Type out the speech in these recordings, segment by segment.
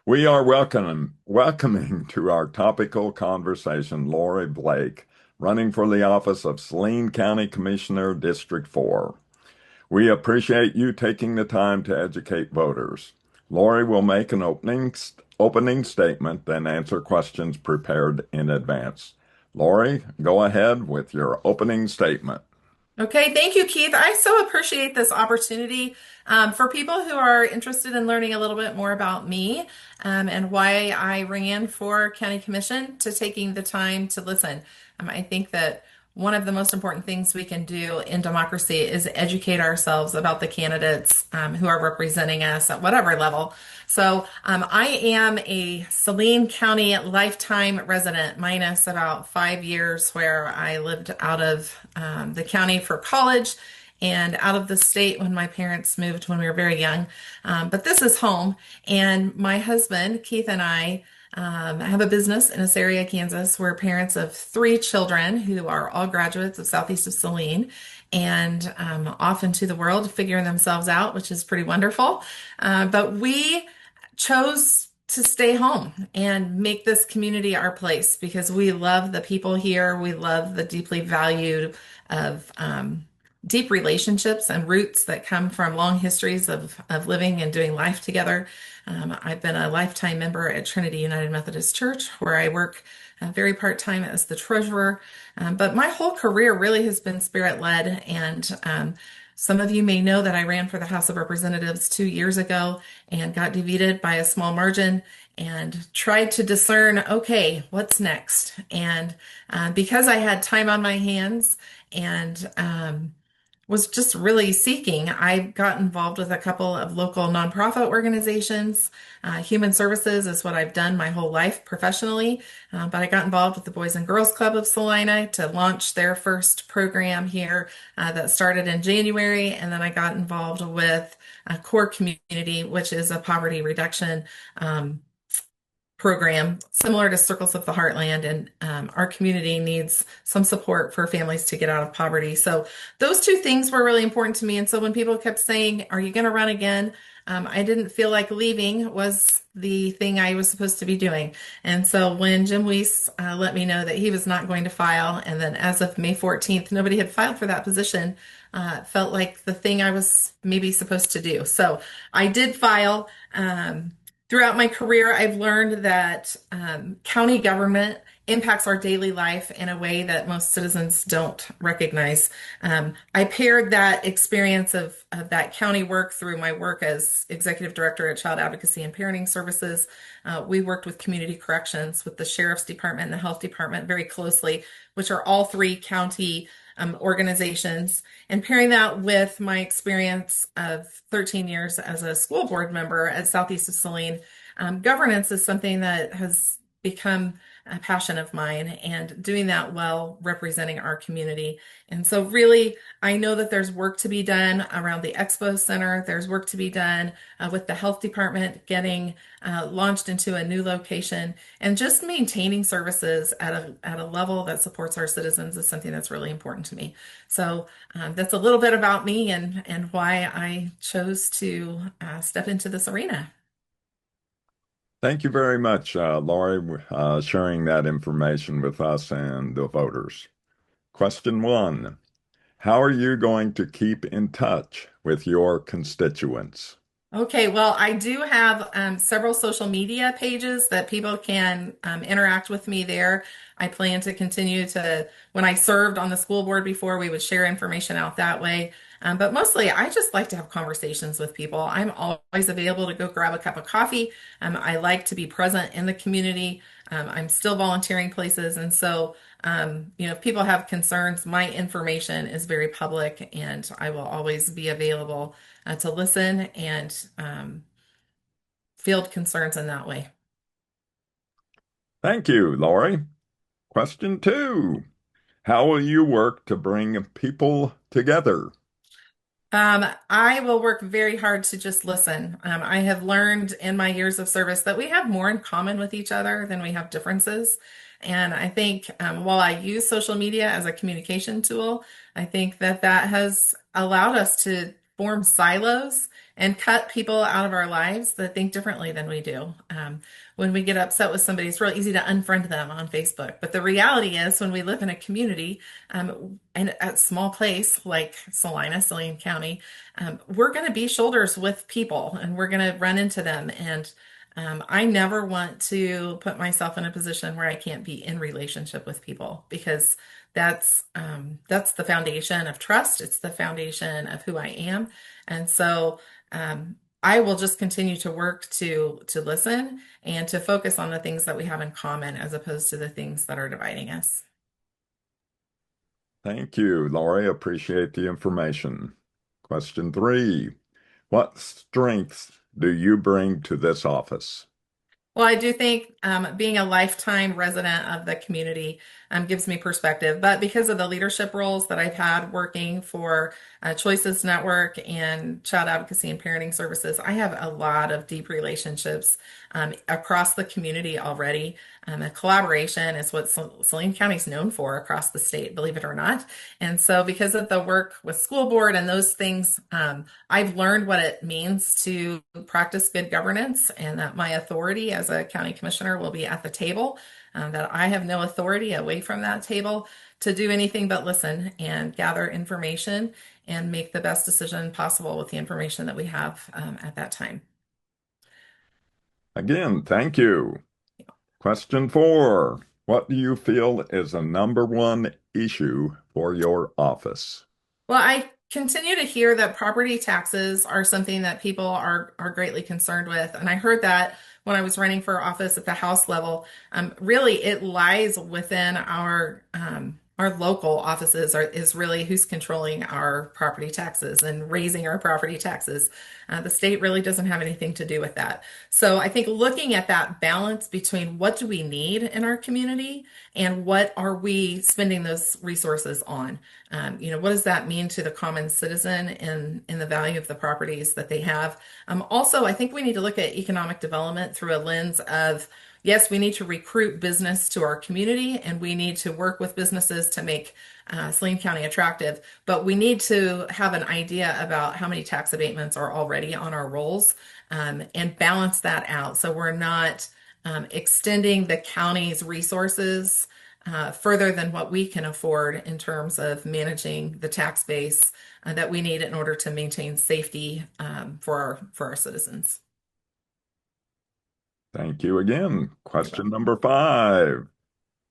We are welcoming to our topical conversation Lori Blake, running for the office of Saline County Commissioner, District 4. We appreciate you taking the time to educate voters. Lori will make an opening statement, then answer questions prepared in advance. Lori, go ahead with your opening statement. Okay, thank you, Keith. I so appreciate this opportunity for people who are interested in learning a little bit more about me and why I ran for county commission to taking the time to listen. I think that one of the most important things we can do in democracy is educate ourselves about the candidates who are representing us at whatever level. So I am a Saline County lifetime resident, minus about 5 years where I lived out of the county for college and out of the state when my parents moved when we were very young. But this is home, and my husband, Keith, and I have a business in this area, Kansas. We're parents of three children who are all graduates of Southeast of Saline and off into the world figuring themselves out, which is pretty wonderful. But we chose to stay home and make this community our place because we love the people here. We love the deeply valued of deep relationships and roots that come from long histories of living and doing life together. I've been a lifetime member at Trinity United Methodist Church, where I work very part-time as the treasurer. But my whole career really has been spirit-led, and some of you may know that I ran for the House of Representatives 2 years ago and got defeated by a small margin and tried to discern, okay, what's next? And because I had time on my hands and was just really seeking, I got involved with a couple of local nonprofit organizations. Human services is what I've done my whole life professionally, but I got involved with the Boys and Girls Club of Salina to launch their first program here that started in January. And then I got involved with Core Community, which is a poverty reduction program similar to Circles of the Heartland, and our community needs some support for families to get out of poverty. So those two things were really important to me. And so when people kept saying, "Are you going to run again?" I didn't feel like leaving was the thing I was supposed to be doing. And so when Jim Weiss let me know that he was not going to file, and then as of May 14th, nobody had filed for that position, it felt like the thing I was maybe supposed to do. So I did file. Throughout my career, I've learned that county government impacts our daily life in a way that most citizens don't recognize. I paired that experience of that county work through my work as executive director at Child Advocacy and Parenting Services. We worked with community corrections, with the sheriff's department and the health department very closely, which are all three county organizations, and pairing that with my experience of 13 years as a school board member at Southeast of Saline. Governance is something that has become a passion of mine, and doing that well, representing our community. And so really, I know that there's work to be done around the Expo Center. There's work to be done with the health department getting launched into a new location, and just maintaining services at a level that supports our citizens is something that's really important to me. So that's a little bit about me and why I chose to step into this arena. Thank you very much, Lori, sharing that information with us and the voters. Question one. How are you going to keep in touch with your constituents? Okay, well, I do have several social media pages that people can interact with me there. I plan to continue to, when I served on the school board before, we would share information out that way. But mostly, I just like to have conversations with people. I'm always available to go grab a cup of coffee. I like to be present in the community. I'm still volunteering places. And so, if people have concerns, my information is very public, and I will always be available to listen and field concerns in that way. Thank you, Lori. Question two. How will you work to bring people together? I will work very hard to just listen. I have learned in my years of service that we have more in common with each other than we have differences. And I think while I use social media as a communication tool, I think that that has allowed us to form silos and cut people out of our lives that think differently than we do. When we get upset with somebody, it's real easy to unfriend them on Facebook. But the reality is, when we live in a community and a small place like Saline County, we're going to be shoulders with people and we're going to run into them. And I never want to put myself in a position where I can't be in relationship with people because that's the foundation of trust. It's the foundation of who I am. And so I will just continue to work to listen and to focus on the things that we have in common as opposed to the things that are dividing us. Thank you, Lori. Appreciate the information. Question 3. What strengths do you bring to this office? Well, I do think being a lifetime resident of the community gives me perspective. But because of the leadership roles that I've had working for Choices Network and Child Advocacy and Parenting Services, I have a lot of deep relationships across the community already. The collaboration is what Saline County is known for across the state, believe it or not. And so, because of the work with school board and those things, I've learned what it means to practice good governance and that my authority as a county commissioner will be at the table, that I have no authority away from that table to do anything but listen and gather information and make the best decision possible with the information that we have at that time. Again, thank you. Question 4. What do you feel is a number one issue for your office? Well, I continue to hear that property taxes are something that people are greatly concerned with. And I heard that when I was running for office at the House level. Really, it lies within our local offices is really who's controlling our property taxes and raising our property taxes. The state really doesn't have anything to do with that. So I think looking at that balance between what do we need in our community and what are we spending those resources on? What does that mean to the common citizen in the value of the properties that they have? Also, I think we need to look at economic development through a lens of, yes, we need to recruit business to our community and we need to work with businesses to make Saline County attractive, but we need to have an idea about how many tax abatements are already on our rolls and balance that out so we're not extending the county's resources further than what we can afford in terms of managing the tax base that we need in order to maintain safety for our citizens. Thank you again. Question number 5.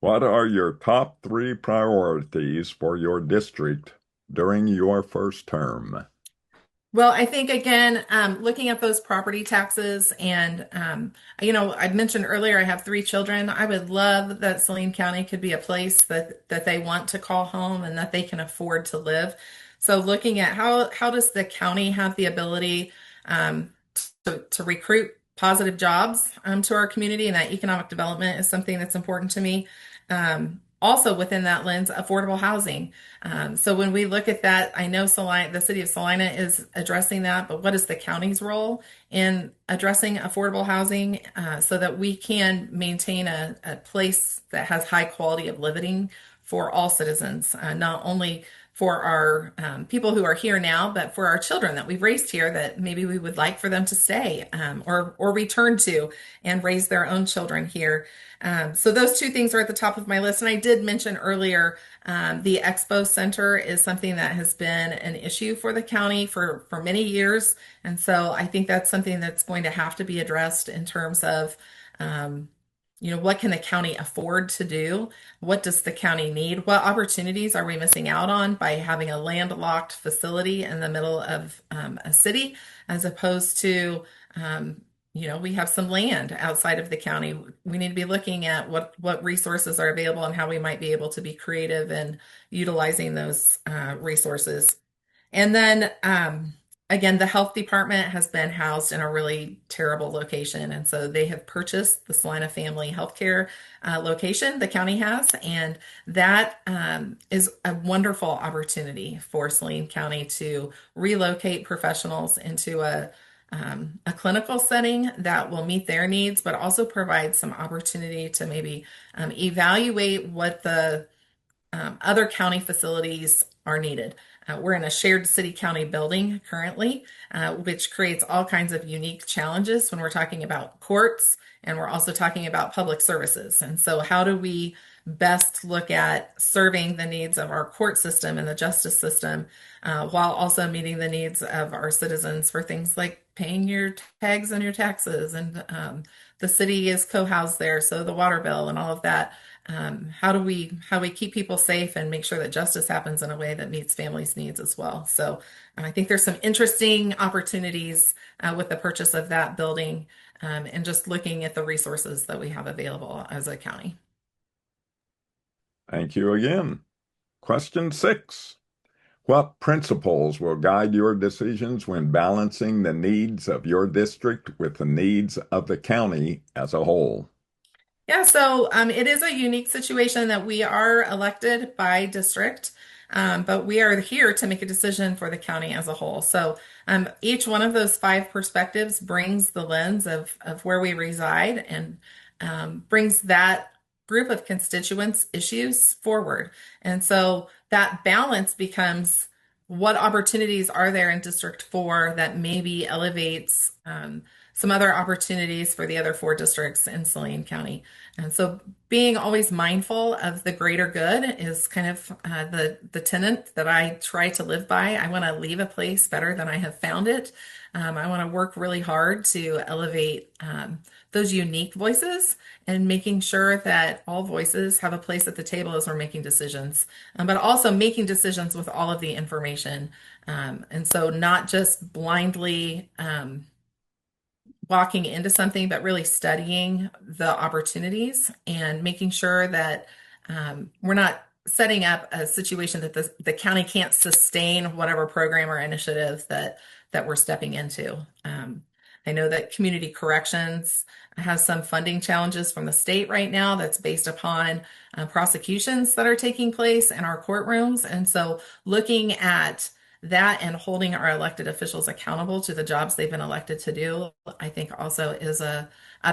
What are your top 3 priorities for your district during your first term? Well, I think again, looking at those property taxes, and I mentioned earlier I have 3 children. I would love that Saline County could be a place that they want to call home and that they can afford to live. So, looking at how does the county have the ability um, to recruit positive jobs to our community, and that economic development is something that's important to me. Also, within that lens, affordable housing. So when we look at that, I know the city of Salina is addressing that, but what is the county's role in addressing affordable housing so that we can maintain a place that has high quality of living for all citizens, not only for our people who are here now, but for our children that we've raised here that maybe we would like for them to stay or return to and raise their own children here. So those 2 things are at the top of my list. And I did mention earlier the Expo Center is something that has been an issue for the county for many years. And so I think that's something that's going to have to be addressed in terms of what can the county afford to do? What does the county need? What opportunities are we missing out on by having a landlocked facility in the middle of a city as opposed to, we have some land outside of the county. We need to be looking at what resources are available and how we might be able to be creative in utilizing those resources. And then again, the health department has been housed in a really terrible location. And so they have purchased the Salina Family Healthcare location the county has. And that is a wonderful opportunity for Saline County to relocate professionals into a clinical setting that will meet their needs, but also provide some opportunity to maybe evaluate what the other county facilities are needed. we're in a shared city county building currently, which creates all kinds of unique challenges when we're talking about courts and we're also talking about public services. And so, how do we best look at serving the needs of our court system and the justice system while also meeting the needs of our citizens for things like paying your tags and your taxes? And the city is co-housed there, so the water bill and all of that. How do we keep people safe and make sure that justice happens in a way that meets families' needs as well? So I think there's some interesting opportunities with the purchase of that building and just looking at the resources that we have available as a county. Thank you again. Question 6. What principles will guide your decisions when balancing the needs of your district with the needs of the county as a whole? Yeah, so it is a unique situation that we are elected by district, but we are here to make a decision for the county as a whole. So each one of those five perspectives brings the lens of where we reside and brings that group of constituents' issues forward. And so that balance becomes what opportunities are there in District 4 that maybe elevates some other opportunities for the other four districts in Saline County. And so being always mindful of the greater good is kind of the tenet that I try to live by. I want to leave a place better than I have found it. I want to work really hard to elevate those unique voices and making sure that all voices have a place at the table as we're making decisions, but also making decisions with all of the information. And so not just blindly walking into something, but really studying the opportunities and making sure that we're not setting up a situation that the county can't sustain whatever program or initiative that we're stepping into. I know that community corrections has some funding challenges from the state right now that's based upon prosecutions that are taking place in our courtrooms. And so looking at that and holding our elected officials accountable to the jobs they've been elected to do, I think also is a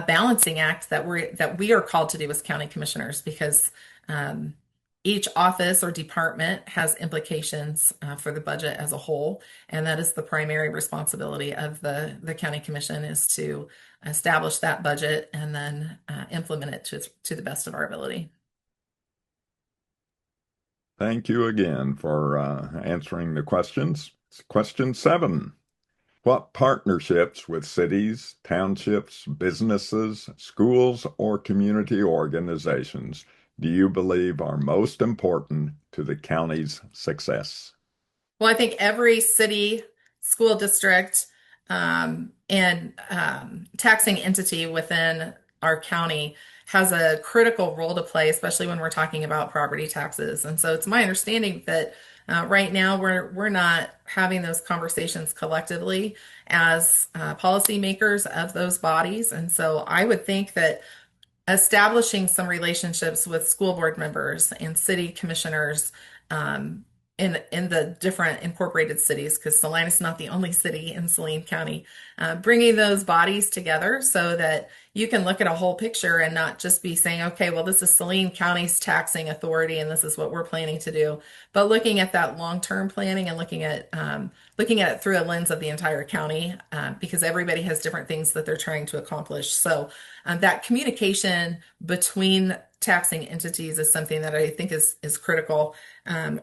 balancing act that we are called to do as county commissioners because each office or department has implications for the budget as a whole, and that is the primary responsibility of the county commission is to establish that budget and then implement it to the best of our ability. Thank you again for answering the questions. Question 7. What partnerships with cities, townships, businesses, schools, or community organizations do you believe are most important to the county's success? Well, I think every city, school district, and taxing entity within our county has a critical role to play, especially when we're talking about property taxes. And so it's my understanding that right now we're not having those conversations collectively as policymakers of those bodies. And so I would think that establishing some relationships with school board members and city commissioners in the different incorporated cities, because Saline is not the only city in Saline County, bringing those bodies together so that you can look at a whole picture and not just be saying, okay, well, this is Saline County's taxing authority and this is what we're planning to do, but looking at that long-term planning and looking at it through a lens of the entire county, because everybody has different things that they're trying to accomplish. So that communication between taxing entities is something that I think is critical.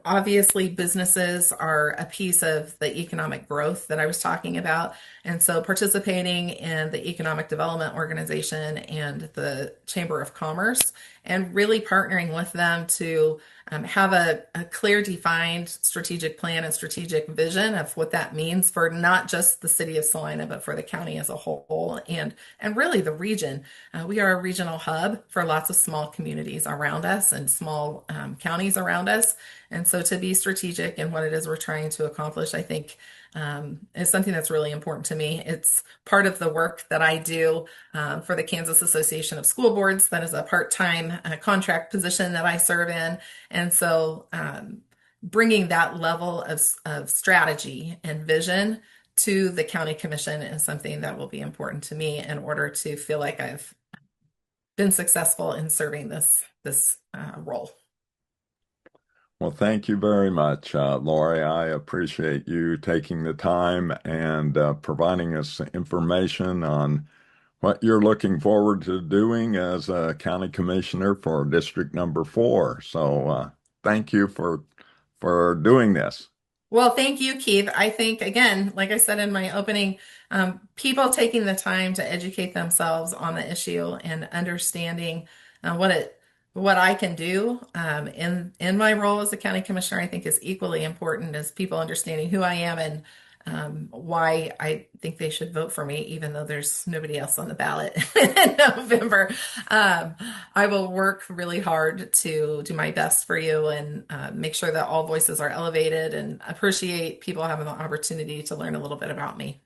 Obviously, businesses are a piece of the economic growth that I was talking about. And so participating in the Economic Development Organization and the Chamber of Commerce and really partnering with them to have a clear, defined strategic plan and strategic vision of what that means for not just the city of Salina, but for the county as a whole and really the region. We are a regional hub for lots of small communities around us and small counties around us. And so to be strategic in what it is we're trying to accomplish, I think is something that's really important to me. It's part of the work that I do for the Kansas Association of School Boards. That is a part-time contract position that I serve in. And so bringing that level of strategy and vision to the county commission is something that will be important to me in order to feel like I've been successful in serving this role. Well, thank you very much, Lori. I appreciate you taking the time and providing us information on what you're looking forward to doing as a county commissioner for District Number 4. So, thank you for doing this. Well, thank you, Keith. I think, again, like I said in my opening, people taking the time to educate themselves on the issue and understanding what I can do in my role as a county commissioner, I think is equally important as people understanding who I am and why I think they should vote for me, even though there's nobody else on the ballot in November. Um, I will work really hard to do my best for you and make sure that all voices are elevated and appreciate people having the opportunity to learn a little bit about me.